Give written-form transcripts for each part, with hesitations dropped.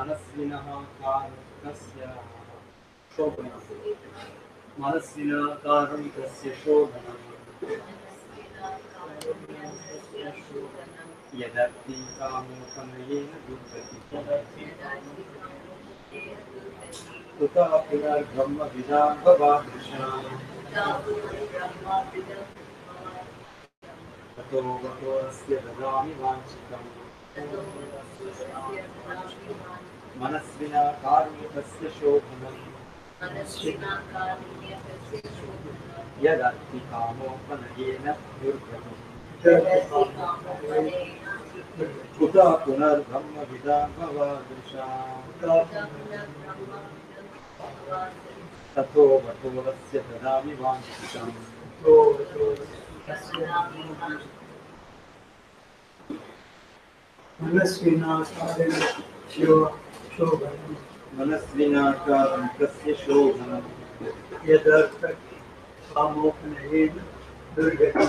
मनस्विनः कारुणिकस्य शोभनं मनस्विनः कारुणिकस्य शोभनं यदर्ति कामोपनयेन दुर्गतिः कुतः पुनर्ब्रह्मविदां भवादृशाम् ततो गतोऽस्य ददामि वाञ्छितम् मनस्विना कारुणिकस्य शोभनम् यदर्ति कामोपनयेन दुर्गतिः कुतः पुनर्ब्रह्मविदां भवादृशाम् ततो गतोऽस्य ददामि वाञ्छितम् मनस्विना कारुणिकस्य शोभनम् यदर्ति कामोपनयेन दुर्गतिः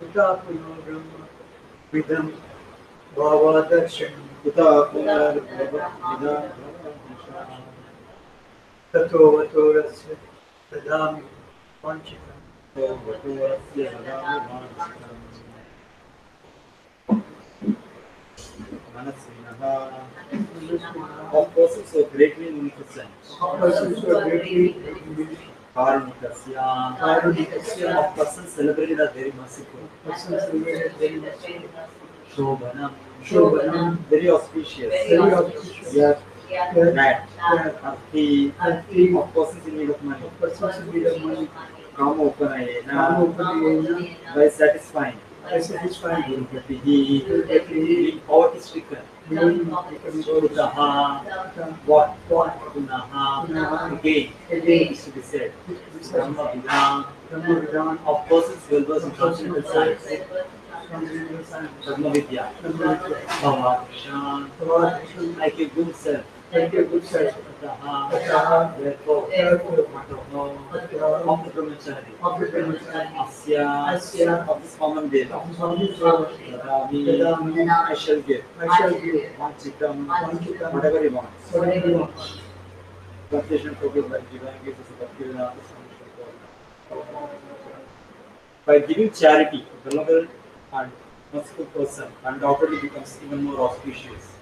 कुतः पुनर्ब्रह्मविदां भवादृशाम् ततो गतोऽस्य ददामि वाञ्छितम् Of persons so greatly munificent. Karunikasya. Of persons celebrated as very merciful. Shobhanam. Very auspicious. Yeah. That. Arthi. Of persons in need of money. Kama upanayena. By satisfying. Being poverty stricken. What? Again is to be said. Of persons well versed in transcendental science. Vidya. Like a good self. Therefore, of the brahmachari, of this common day, I shall give. Whatever he wants. Translation focused by divine grace of Bhaktivedanta. By giving charity, the benevolent and merciful person undoubtedly becomes even more auspicious,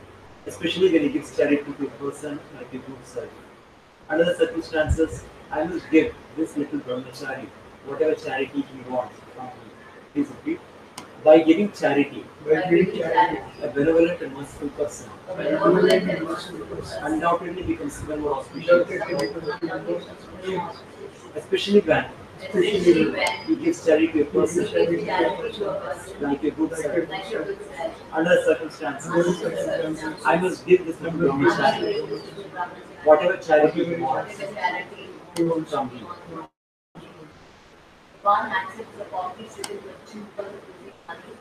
especially when he gives charity to a person like a good self. Under the circumstances, I must give this little brahmachari whatever charity he wants from me. Please repeat. By giving charity, a benevolent and merciful person undoubtedly becomes even more auspicious, especially when he gives charity to a person like a good self. Under the circumstances, I must give this little brahmachari whatever charity he wants from me. One accepts the poverty stricken with simple money,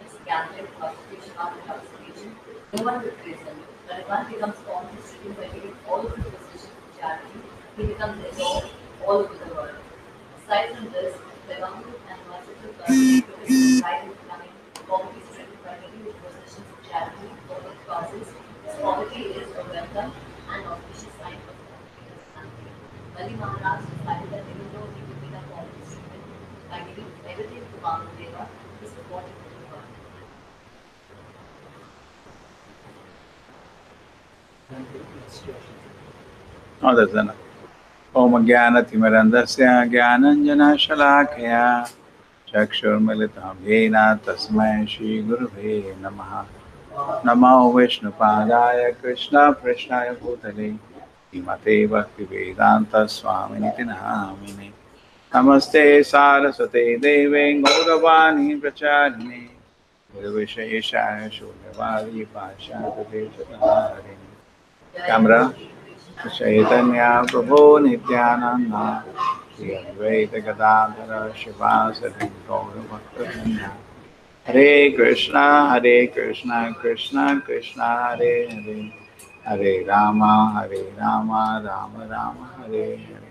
it's gathering occupation after occupation. No one will praise them. When one becomes poverty stricken by giving all of his possessions to charity, he becomes adored all over the world. Aside from this, the benevolent and merciful person is right in becoming poverty stricken by giving his possessions to charity for good causes. His poverty is a welcome and auspicious sign of confidence. Bali Maharaj decided that even though he would become poverty stricken by giving everything to Vamadeva, he supported the poor. Oh, that's enough. Om Jnanatimirandasya Jnananjana-shalakaya Chakshurmilitam Yena Tasmai Shri Gurave Namaha Namo Vishnupadaya Krishna Prishnaya Bhutale Srimate Bhaktivedanta Swaminiti Namine Namaste Saraswate Deve Gauravani Pracharine Nirvisheshaya Shunyavadi Pashadade Chataharini Camera Chaitanya Prabhu Nityananda Shri Advaita Gadadhara Shivasati Gaura Bhakta Hare Krishna Krishna Krishna Hare Hare Hare Rama Rama Rama Hare Hare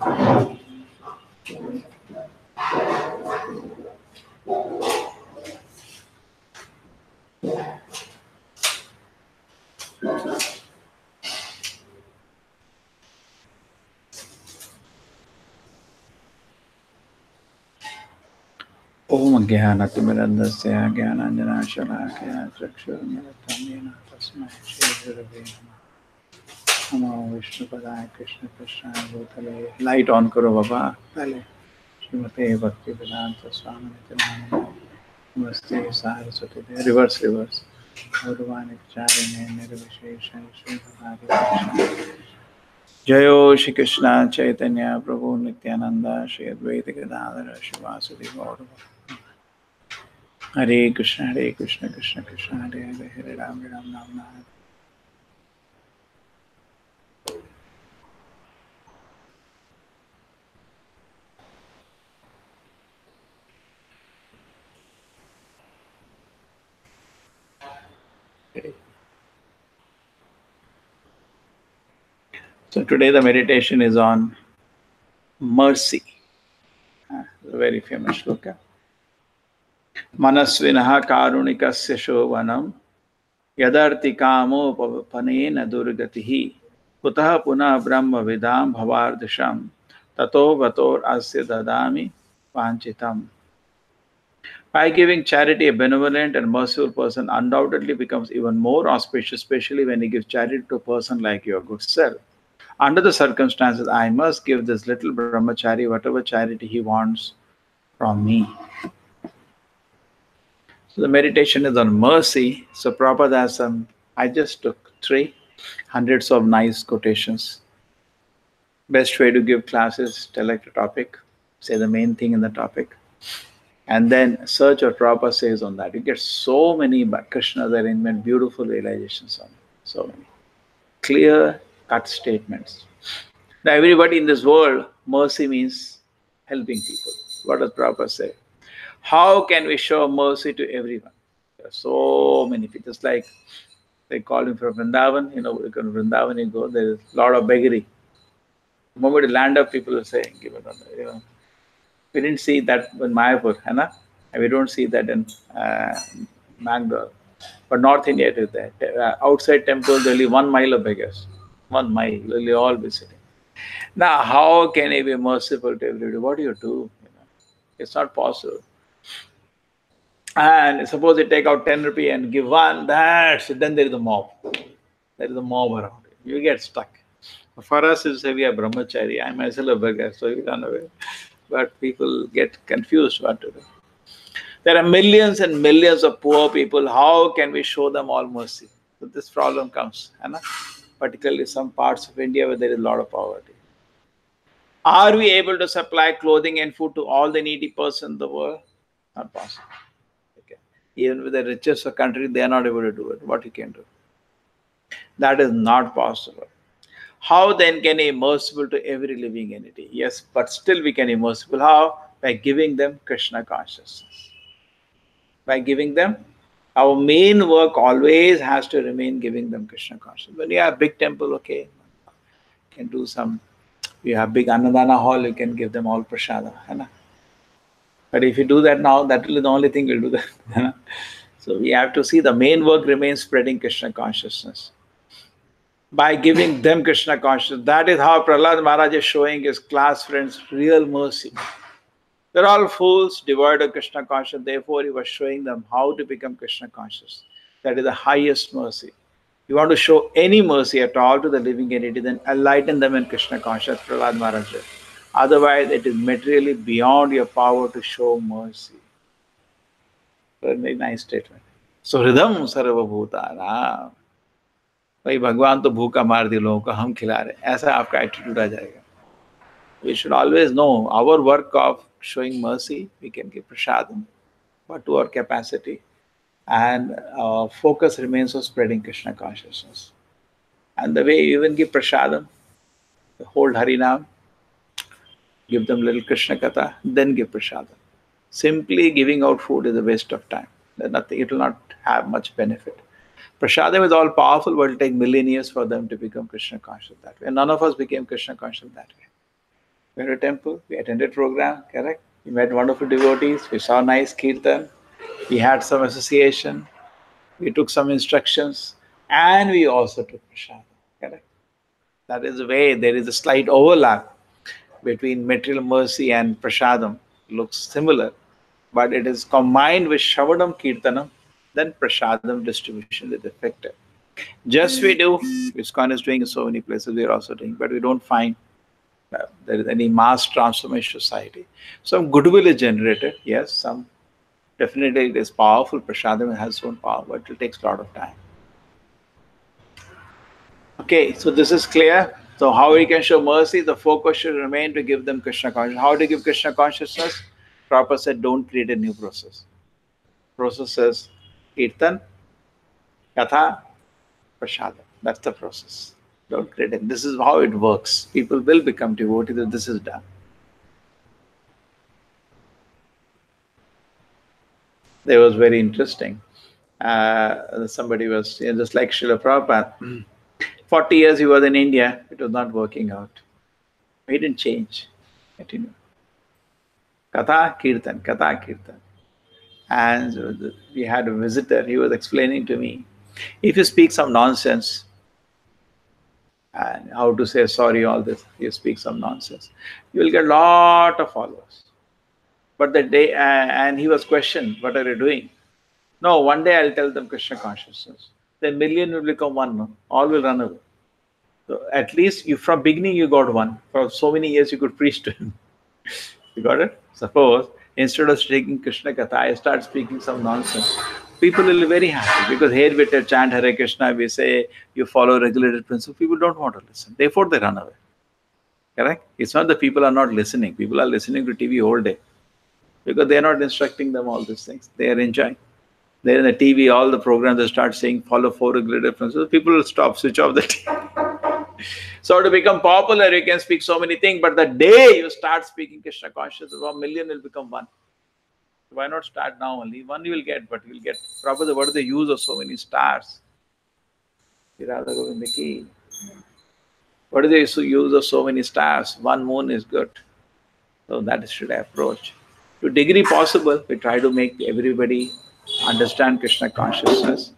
Om Jnanatimirandasya Jnananjanashalakaya Chakshurmilitam Yena Tasmai Shri Gurave Namah. Namo Vishnu Padaya Krishna Krishna Bhutale. Light on karo baba. Pale. Srimate Bhakti Vedanta Swami Nityananda. Namaste Saraswati. Reverse. Bhagavan Charine Nirvishesha Srimad Jayo Shri Krishna Chaitanya Prabhu Nityananda Shri Advaita Gadadhara Shivasudi Gaurava. Hare Krishna Krishna Krishna Hare Hare Hare Ram Ram Ram. So today the meditation is on mercy. Very famous shloka. Manasvinaha karunikasya shovanam yadarti kamo panena durgatihi kutaha punah brahma vidam bhavardisham tato vator asya dadami panchitam. By giving charity, a benevolent and merciful person undoubtedly becomes even more auspicious, especially when he gives charity to a person like your good self. Under the circumstances, I must give this little brahmachari whatever charity he wants from me. So the meditation is on mercy. So Prabhupada has I just took 3 hundreds of nice quotations. Best way to give classes, select a topic, say the main thing in the topic, and then search what Prabhupada says on that. You get so many Krishna's arrangement, beautiful realizations on it. So many. Clear cut statements. Now everybody in this world, mercy means helping people. What does Prabhupada say? How can we show mercy to everyone? There are so many people. Just like they call him from Vrindavan, you know, Vrindavan you go, there is a lot of beggary. The moment you land up, people are saying, give it on, you know. We didn't see that in Mayapur, and we don't see that in Bangalore. But North India it is there. Outside temples, only 1 mile of beggars. 1 mile, they'll all be sitting. Now, how can he be merciful to everybody? What do you do? You know, it's not possible. And suppose you take out 10 rupee and give one, then there is a mob. There is a mob around you. You get stuck. For us, it's say we are brahmachari. I myself a beggar, so we run away. But people get confused what to do. There are millions and millions of poor people. How can we show them all mercy? So this problem comes, particularly some parts of India where there is a lot of poverty. Are we able to supply clothing and food to all the needy persons in the world? Not possible. Okay. Even with the richest of country, they are not able to do it. What you can do? That is not possible. How then can he be merciful to every living entity? Yes, but still we can be merciful. How? By giving them Krishna consciousness. By giving them, our main work always has to remain giving them Krishna consciousness. When you have a big temple, okay, you can do some. You have big Annadana hall, you can give them all prasada. But if you do that now, that will be the only thing we'll do that. So we have to see the main work remains spreading Krishna consciousness. By giving them Krishna consciousness, that is how Prahlad Maharaj is showing his class friends real mercy. They're all fools, devoid of Krishna consciousness. Therefore, he was showing them how to become Krishna conscious. That is the highest mercy. You want to show any mercy at all to the living entity, then enlighten them in Krishna consciousness, Prahlad Maharaj said. Otherwise, it is materially beyond your power to show mercy. Very nice statement. So, Hridam Sarvabhutanam. भाई भगवान तो भूखा मार दिए लोगों को, हम खिला रहे, ऐसा आपका एटीट्यूड आ जाएगा. We should always know our work of showing mercy. We can give prasadam, but to our capacity, and our focus remains on spreading Krishna consciousness. And the way you even give prasadam, hold Harinam, give them little Krishna Katha, then give prasadam. Simply giving out food is a waste of time. Nothing, it will not have much benefit. Prasadam is all powerful, but it will take million years for them to become Krishna conscious that way. And none of us became Krishna conscious that way. We went to temple, we attended program, correct? We met wonderful devotees, we saw nice kirtan, we had some association, we took some instructions, and we also took prasad, correct? That is the way there is a slight overlap between material mercy and prasadam. Looks similar, but it is combined with Shravadam Kirtanam, then prasadam distribution is effective. Just we do, ISKCON is doing in so many places, we are also doing, but we don't find there is any mass transformation society. Some goodwill is generated, yes, some definitely it is powerful, prasadam has its own power, but it takes a lot of time. Okay, so this is clear. So how we can show mercy? The focus should remain to give them Krishna consciousness. How to give Krishna consciousness? Prabhupada said, don't create a new process. Process is Kirtan, Katha, Prasada. That's the process. Don't create it. This is how it works. People will become devotees if this is done. It was very interesting. Somebody was just like Srila Prabhupada. 40 years he was in India. It was not working out. He didn't change. Continue. Katha Kirtan, Katha Kirtan. And we had a visitor. He was explaining to me, if you speak some nonsense, and how to say sorry, all this, you speak some nonsense, you will get a lot of followers. But the day, and he was questioned, what are you doing? No, one day I'll tell them Krishna consciousness. Then million will become one, no? All will run away. So at least you, from beginning you got one. For so many years you could preach to him. You got it? Suppose instead of speaking Krishna Katha, I start speaking some nonsense. People will be very happy because here we chant Hare Krishna, we say you follow regulated principle. People don't want to listen. Therefore they run away. Correct? It's not that people are not listening. People are listening to TV all day because they are not instructing them all these things. They are enjoying. They're in the TV, all the programs, they start saying follow 4 regulated principles. People will stop, switch off the TV. So to become popular, you can speak so many things, but the day you start speaking Krishna consciousness, 1 million will become one. Why not start now only? One you will get, but you will get. Probably what is the use of so many stars? What is the use of so many stars? One moon is good. So that should I approach. To degree possible, we try to make everybody understand Krishna consciousness,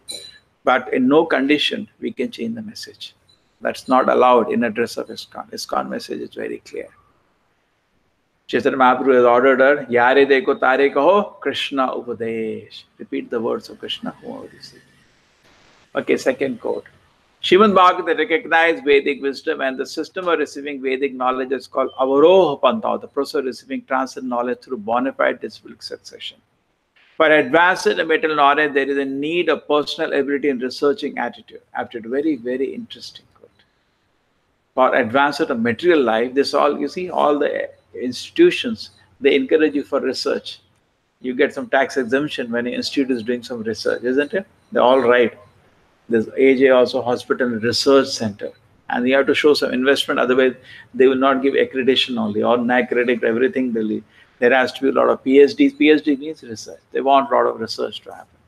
but in no condition we can change the message. That's not allowed in address of ISKCON. ISKCON message is very clear. Chaitanya Mahaprabhu has ordered her, Yare deko tare kaho, Krishna upadesh. Repeat the words of Krishna. Okay, second quote. Srimad Bhagavatam recognized Vedic wisdom and the system of receiving Vedic knowledge is called Avaroha Pantha, the process of receiving transcendent knowledge through bona fide disciplic succession. For advanced in material knowledge, there is a need of personal ability and researching attitude. Very, very interesting quote. For advanced of material life, this all, you see, all the institutions, they encourage you for research. You get some tax exemption when an institute is doing some research, isn't it? They're all right. There's AJ also Hospital and Research Center. And you have to show some investment, otherwise they will not give accreditation only, or accredit everything. There has to be a lot of PhDs. PhD means research. They want a lot of research to happen.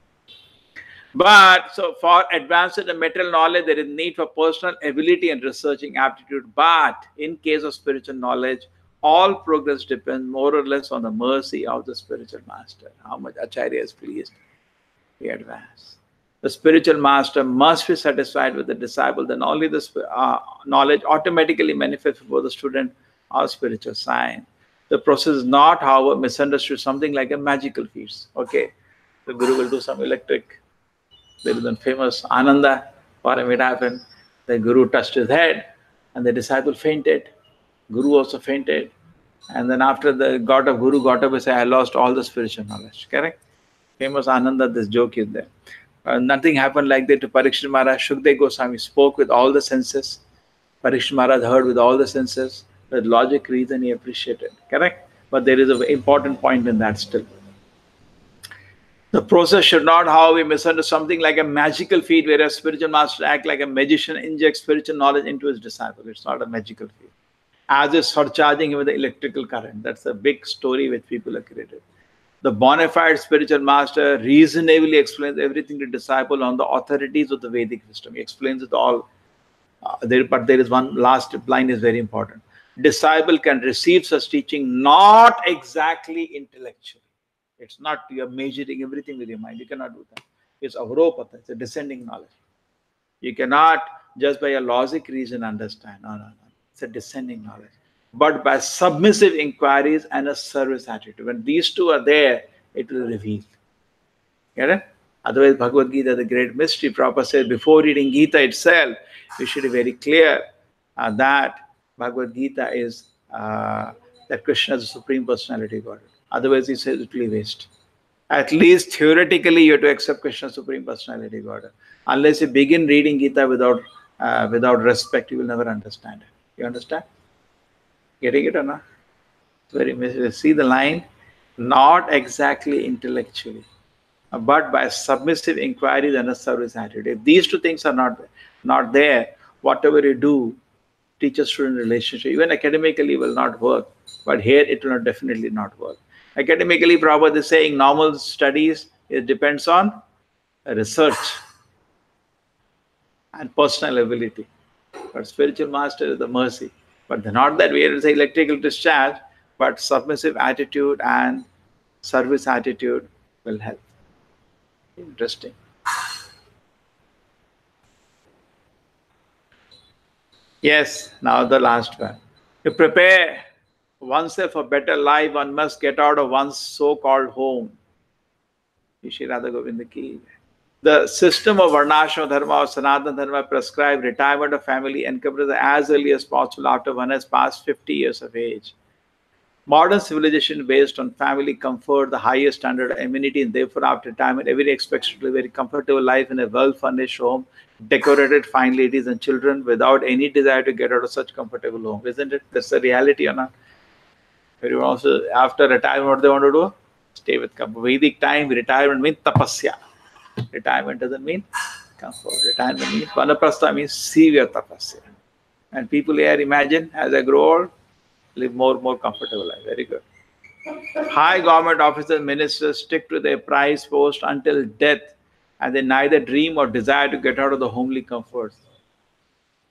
But so for advanced in material knowledge, there is need for personal ability and researching aptitude. But in case of spiritual knowledge, all progress depends more or less on the mercy of the spiritual master. How much Acharya is pleased, we advance. The spiritual master must be satisfied with the disciple, then only the knowledge automatically manifests before the student or spiritual sign. The process is not, however, misunderstood, something like a magical feat. Okay, the Guru will do some electric. There is one famous Ananda, for him it happened. The Guru touched his head and the disciple fainted. Guru also fainted. And then after the god of Guru got up and said, I lost all the spiritual knowledge. Correct? Famous Ananda, this joke is there. Nothing happened like that to Parikshit Maharaj. Shukdev Goswami spoke with all the senses. Parikshit Maharaj heard with all the senses. With logic, reason, he appreciated. Correct? But there is an important point in that still. The process should not, however, be misunderstood something like a magical feat where a spiritual master acts like a magician, injects spiritual knowledge into his disciple. It's not a magical feat. As is surcharging him with the electrical current. That's a big story which people have created. The bona fide spiritual master reasonably explains everything to disciple on the authorities of the Vedic wisdom. He explains it all. But there is one last line is very important. disciple can receive such teaching not exactly intellectually. It's not you're measuring everything with your mind. You cannot do that. It's avropata, it's a descending knowledge. You cannot just by a logic reason understand. No, no, no. It's a descending knowledge. But by submissive inquiries and a service attitude. When these two are there, it will reveal. Get it? Otherwise, Bhagavad Gita, the great mystery, Prabhupada says, before reading Gita itself, you should be very clear that Bhagavad Gita is that Krishna is the Supreme Personality of Godhead. Otherwise, he says it will be waste. At least theoretically, you have to accept Krishna's Supreme Personality of Godhead. Unless you begin reading Gita without respect, you will never understand it. You understand? Getting it or not? It's very see the line? Not exactly intellectually, but by submissive inquiries and a service attitude. If these two things are not there, whatever you do, teacher-student relationship, even academically will not work. But here it will definitely not work. Academically, Prabhupada is saying normal studies, it depends on research and personal ability. But spiritual master is the mercy. But not that we are to say electrical discharge, but submissive attitude and service attitude will help. Interesting. Yes, now the last one. To prepare oneself for better life, one must get out of one's so-called home. Shri Radha Govinda ki. The system of Varnashram Dharma or Sanatana Dharma prescribes retirement of family encompasses as early as possible after one has passed 50 years of age. Modern civilization based on family comfort, the highest standard of amenity, and therefore after retirement, everybody expects to live a very comfortable life in a well-furnished home, decorated fine ladies and children without any desire to get out of such comfortable home. Isn't it? That's the reality or not? Everyone also, after retirement, what they want to do? Stay with comfort. Vedic time, retirement means tapasya. Retirement doesn't mean comfort. Retirement means vanaprastha means severe tapasya. And people here imagine as I grow old, live more comfortable life. Very good. High government officers, ministers stick to their prized post until death, and they neither dream or desire to get out of the homely comforts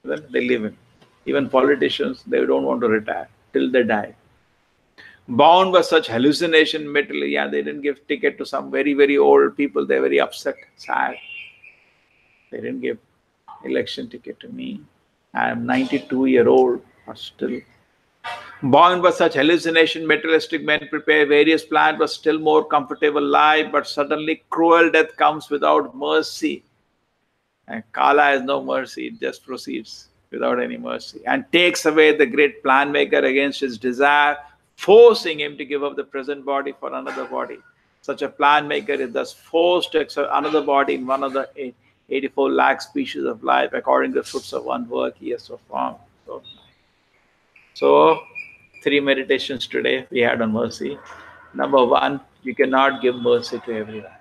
that they live in. Even politicians, they don't want to retire till they die. Bound by such hallucination mentally, they didn't give ticket to some very old people. They're very upset, sad. They didn't give election ticket to me. I'm 92-year-old, but still. Bound by such hallucination, materialistic men prepare various plans for still more comfortable life, but suddenly cruel death comes without mercy. And Kala has no mercy, it just proceeds without any mercy and takes away the great plan maker against his desire, forcing him to give up the present body for another body. Such a plan maker is thus forced to accept another body in one of the 84 lakh species of life according to the fruits of one work he has performed. So 3 meditations today we had on mercy. Number 1, you cannot give mercy to everyone.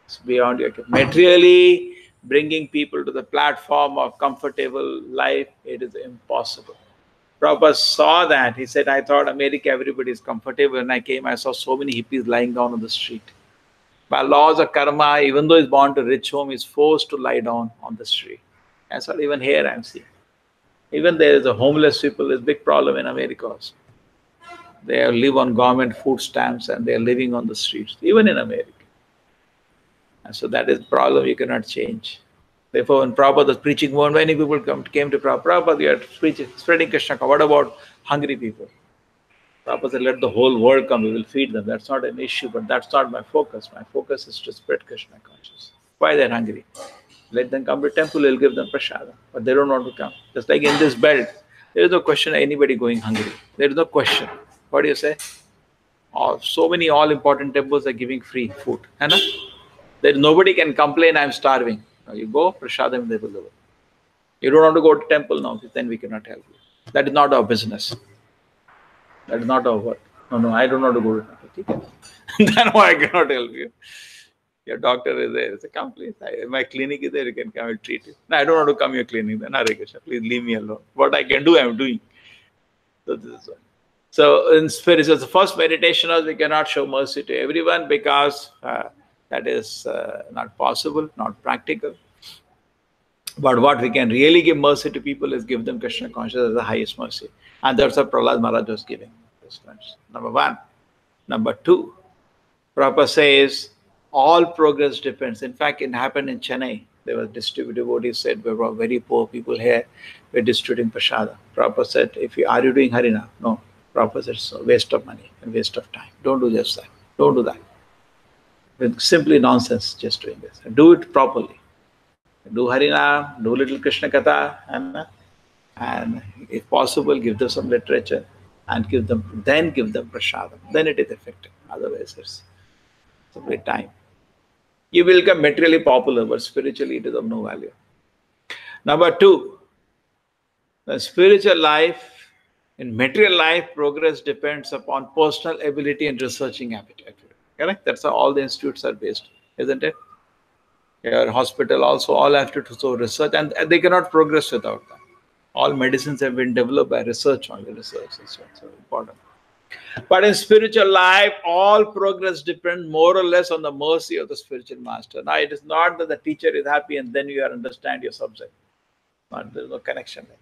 It's beyond your capacity. Materially bringing people to the platform of comfortable life, it is impossible. Prabhupada saw that. He said, I thought America, everybody is comfortable. When I came, I saw so many hippies lying down on the street. By laws of karma, even though he's born to a rich home, he's forced to lie down on the street. That's what even here I'm seeing. Even there is a homeless people, there's a big problem in America also. They live on government food stamps and they're living on the streets, even in America. And so that is a problem you cannot change. Therefore, when Prabhupada was preaching, more many people came to Prabhupada, you are spreading Krishna. What about hungry people? Prabhupada said, let the whole world come, we will feed them. That's not an issue, but that's not my focus. My focus is to spread Krishna consciousness. Why they're hungry? Let them come to temple, we'll give them prasada. But they don't want to come. Just like in this belt, there is no question of anybody going hungry. There is no question. What do you say? So many all-important temples are giving free food. Nobody can complain, I'm starving. Now you go, prasadam they will deliver. You don't want to go to temple now, then we cannot help you. That is not our business. That is not our work. No, I don't want to go to temple. Then why I cannot help you? Your doctor is there. Say, come please. My clinic is there, you can come and treat it. No, I don't want to come to your clinic. Then Hare Krishna, please leave me alone. What I can do, I am doing. So this is one. So in spiritual, the first meditation was we cannot show mercy to everyone because that is not possible, not practical. But what we can really give mercy to people is give them Krishna consciousness as the highest mercy. And that's what Prahlad Maharaj was giving. Number one. Number two, Prabhupada says all progress depends. In fact, it happened in Chennai. There were devotees said, we were very poor people here. We're distributing prasada. Prabhupada said, are you doing Harina? No. Prabhupada said, it's a waste of money and waste of time. Don't do just that. Don't do that. It's simply nonsense just doing this. Do it properly. Do Harina, do little Krishna Katha, and if possible, give them some literature and give them prasadam. Then it is effective. Otherwise, it's a great time. You will become materially popular, but spiritually it is of no value. Number two, the spiritual life, in material life, progress depends upon personal ability and researching appetite. Correct? That's how all the institutes are based, isn't it? Your hospital also all have to do research, and they cannot progress without that. All medicines have been developed by research only. Research is so important. But in spiritual life, all progress depends more or less on the mercy of the spiritual master. Now, it is not that the teacher is happy and then you understand your subject. There is no connection there.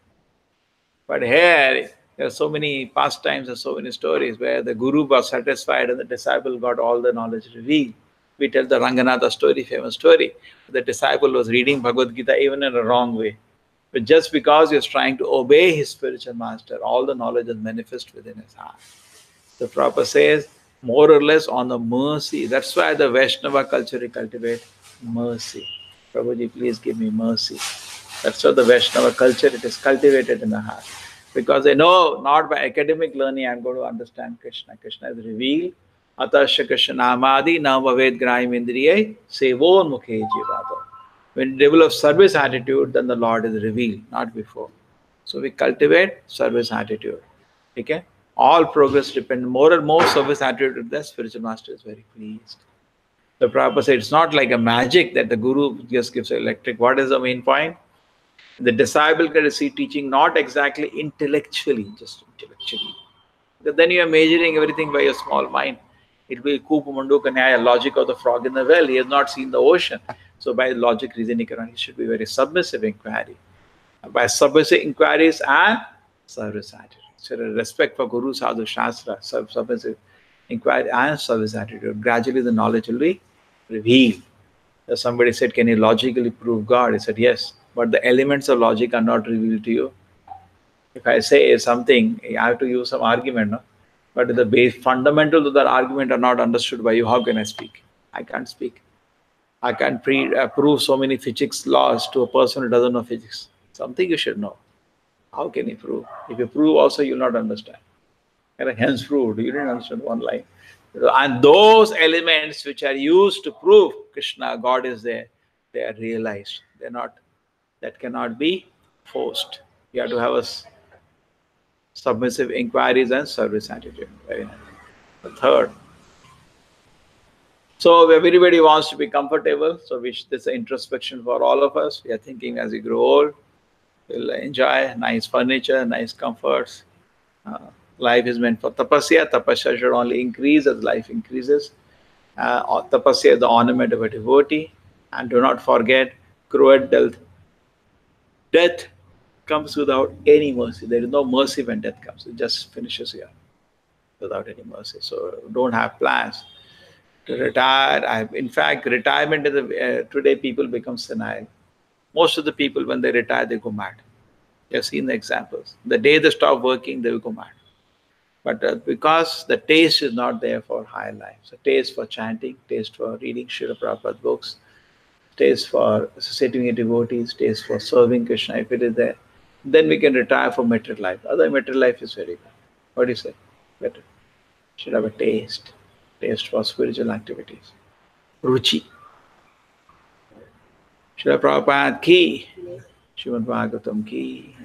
But here, there are so many pastimes and so many stories where the guru was satisfied and the disciple got all the knowledge revealed. We tell the Ranganatha story, famous story. The disciple was reading Bhagavad Gita even in a wrong way. But just because he was trying to obey his spiritual master, all the knowledge is manifest within his heart. The Prabhupada says, more or less on the mercy. That's why the Vaishnava culture cultivate mercy. Prabhuji, please give me mercy. That's why the Vaishnava culture, it is cultivated in the heart. Because they know, not by academic learning, I'm going to understand Krishna. Krishna is revealed. Atasya Krishna namadi namaved grahim indriye sevon mukhe jivato. When you develop service attitude, then the Lord is revealed, not before. So we cultivate service attitude. Okay? All progress depends more and more service attitude. The spiritual master is very pleased. The Prabhupada said it's not like a magic that the guru just gives electric. What is the main point? The disciple can receive teaching not exactly intellectually, just intellectually. Because then you are measuring everything by your small mind. It will be Kupa Manduka Nyaya, logic of the frog in the well. He has not seen the ocean. So by logic reasoning, he should be very submissive inquiry. By submissive inquiries and service attitude. So respect for Guru, Sadhu, Shastra, submissive inquiry and service attitude. Gradually the knowledge will be revealed. Somebody said, can you logically prove God? He said, yes. But the elements of logic are not revealed to you. If I say something, I have to use some argument, no? But the base fundamentals of that argument are not understood by you. How can I speak? I can't speak. I can't prove so many physics laws to a person who doesn't know physics. Something you should know. How can you prove? If you prove also, you'll not understand. And hence proved, you didn't understand one line. And those elements which are used to prove Krishna, God is there, they are realized. They're not, that cannot be forced. You have to have a submissive inquiries and service attitude. Very nice. The third. So everybody wants to be comfortable. So this is an introspection for all of us. We are thinking as we grow old, we'll enjoy nice furniture, nice comforts. Life is meant for tapasya. Tapasya should only increase as life increases. Tapasya is the ornament of a devotee. And do not forget, cruel death comes without any mercy. There is no mercy when death comes. It just finishes here without any mercy. So don't have plans to retire. In fact, retirement is today people become senile. Most of the people, when they retire, they go mad. You have seen the examples. The day they stop working, they will go mad. But because the taste is not there for higher life. So taste for chanting, taste for reading Srila Prabhupada books, taste for associating with devotees, taste for serving Krishna, if it is there, then we can retire from material life. Other material life is very good. What do you say? Better. Should have a taste for spiritual activities. Ruchi. Srila Prabhupada ki, Srimad Bhagavatam ki.